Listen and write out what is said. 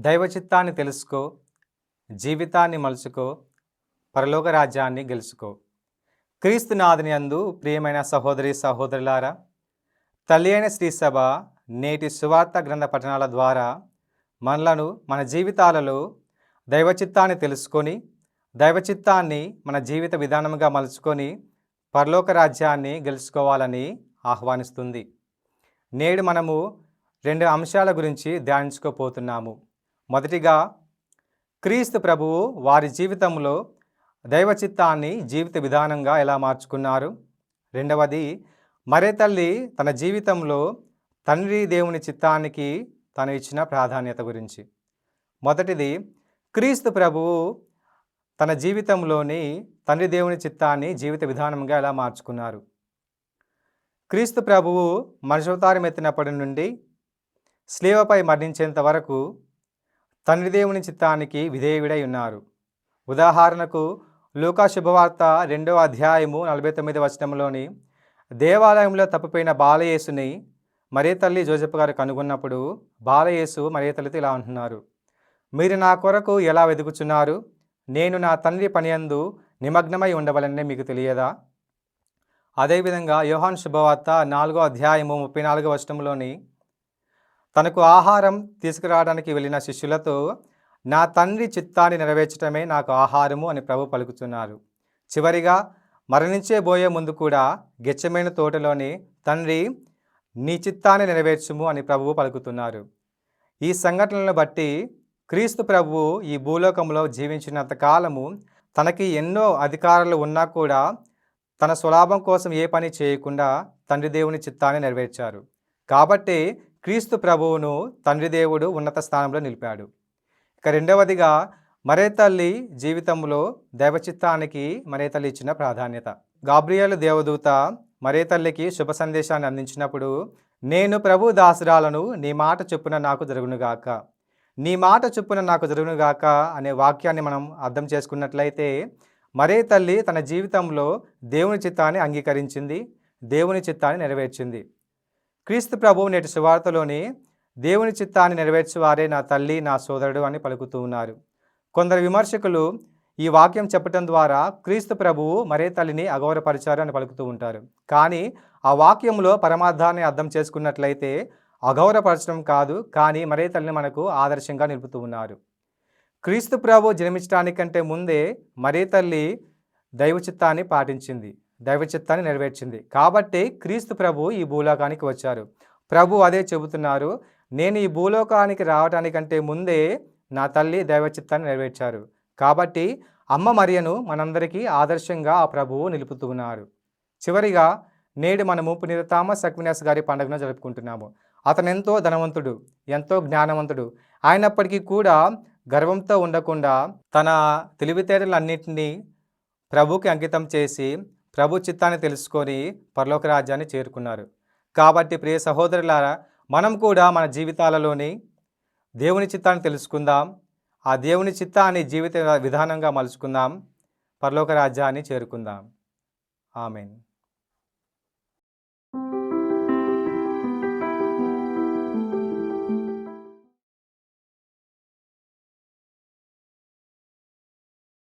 దైవ చిత్తాన్ని తెలుసుకో, జీవితాన్ని మలుచుకో, పరలోక రాజ్యాన్ని గెలుచుకో. క్రీస్తునాథుని యందు ప్రియమైన సహోదరి సహోదరులారా, తల్లి అయిన శ్రీ సభ నేటి సువార్త గ్రంథ పఠనాల ద్వారా మనలను మన జీవితాలలో దైవ చిత్తాన్ని తెలుసుకొని, దైవ చిత్తాన్ని మన జీవిత విధానంగా మలుచుకొని పరలోక రాజ్యాన్ని గెలుచుకోవాలని ఆహ్వానిస్తుంది. నేడు మనము 2 అంశాల గురించి ధ్యానించుకోపోతున్నాము. మొదటిగా, క్రీస్తు ప్రభువు వారి జీవితంలో దైవ చిత్తాన్ని జీవిత విధానంగా ఎలా మార్చుకున్నారు. రెండవది, మరే తల్లి తన జీవితంలో తండ్రి దేవుని చిత్తానికి తను ఇచ్చిన ప్రాధాన్యత గురించి. మొదటిది, క్రీస్తు ప్రభువు తన జీవితంలోని తండ్రి దేవుని చిత్తాన్ని జీవిత విధానంగా ఎలా మార్చుకున్నారు. క్రీస్తు ప్రభువు మనుష్యావతారం ఎత్తినప్పటి నుండి శిలువపై మరణించేంత వరకు తండ్రి దేవుని చిత్తానికి విధేయుడై ఉన్నారు. ఉదాహరణకు లూకా శుభవార్త 2వ అధ్యాయము 49వ వచనంలోని దేవాలయంలో తప్పిపోయిన బాలయేసుని మరియ తల్లి జోసెఫ్ గారు కనుగొన్నప్పుడు బాలయేసు మరియ తల్లితో ఇలా అంటున్నారు, మీరు నా కొరకు ఎలా వెతుకుచున్నారు? నేను నా తండ్రి పనియందు నిమగ్నమై ఉండవలనే మీకు తెలియదా? అదేవిధంగా యోహాను శుభవార్త 4వ అధ్యాయము 34వ వచనంలోని తనకు ఆహారం తీసుకురావడానికి వెళ్ళిన శిష్యులతో నా తండ్రి చిత్తాన్ని నెరవేర్చడమే నాకు ఆహారము అని ప్రభు పలుకుతున్నారు. చివరిగా మరణించేబోయే ముందు కూడా గెత్సేమనే తోటలోని తండ్రి నీ చిత్తాన్ని నెరవేర్చుము అని ప్రభువు పలుకుతున్నారు. ఈ సంఘటనలను బట్టి క్రీస్తు ప్రభువు ఈ భూలోకంలో జీవించినంత కాలము తనకి ఎన్నో అధికారాలు ఉన్నా కూడా తన స్వలాభం కోసం ఏ పని చేయకుండా తండ్రి దేవుని చిత్తాన్ని నెరవేర్చారు. కాబట్టి క్రీస్తు ప్రభువును తండ్రి దేవుడు ఉన్నత స్థానంలో నిలిపాడు. ఇక రెండవదిగా, మరే తల్లి జీవితంలో దైవ చిత్తానికి మరే తల్లి ఇచ్చిన ప్రాధాన్యత. గాబ్రియేలు దేవదూత మరే తల్లికి శుభ సందేశాన్ని అందించినప్పుడు, నేను ప్రభు దాసురాలను, నీ మాట చొప్పున నాకు జరుగునుగాక, నీ మాట చొప్పున నాకు జరుగునుగాక అనే వాక్యాన్ని మనం అర్థం చేసుకున్నట్లయితే, మరే తల్లి తన జీవితంలో దేవుని చిత్తాన్ని అంగీకరించింది, దేవుని చిత్తాన్ని నెరవేర్చింది. క్రీస్తు ప్రభువు నేటి సువార్తలోని దేవుని చిత్తాన్ని నెరవేర్చువారే నా తల్లి, నా సోదరుడు అని పలుకుతూ ఉన్నారు. కొందరు విమర్శకులు ఈ వాక్యం చెప్పడం ద్వారా క్రీస్తు ప్రభువు మరే తల్లిని అగౌరవపరిచారు అని పలుకుతూ ఉంటారు. కానీ ఆ వాక్యంలో పరమార్థాన్ని అర్థం చేసుకున్నట్లయితే అగౌరవపరచడం కాదు, కానీ మరే తల్లిని మనకు ఆదర్శంగా నిలుపుతూ ఉన్నారు. క్రీస్తు ప్రభు జన్మించడానికంటే ముందే మరే తల్లి దైవ చిత్తాన్ని పాటించింది, దైవ చిత్తాన్ని నెరవేర్చింది. కాబట్టి క్రీస్తు ప్రభు ఈ భూలోకానికి వచ్చారు. ప్రభు అదే చెబుతున్నారు, నేను ఈ భూలోకానికి రావడానికంటే ముందే నా తల్లి దైవ చిత్తాన్ని నెరవేర్చారు. కాబట్టి అమ్మ మరియను మనందరికీ ఆదర్శంగా ఆ ప్రభువు నిలుపుతూ ఉన్నారు. చివరిగా, నేడు మనము పునీత థామస్ అక్వినాస్ గారి పండుగను జరుపుకుంటున్నాము. అతను ఎంతో ధనవంతుడు, ఎంతో జ్ఞానవంతుడు. అయినప్పటికీ కూడా గర్వంతో ఉండకుండా తన తెలివితేటలన్నింటినీ ప్రభుకి అంకితం చేసి ప్రభు చిత్తాన్ని తెలుసుకొని పరలోక రాజ్యాన్ని చేరుకున్నారు. కాబట్టి ప్రియ సహోదరులారా, మనం కూడా మన జీవితాలలోని దేవుని చిత్తాన్ని తెలుసుకుందాం, ఆ దేవుని చిత్తాన్ని జీవిత విధానంగా మలుచుకుందాం, పరలోక రాజ్యాన్ని చేరుకుందాం. ఆమేన్.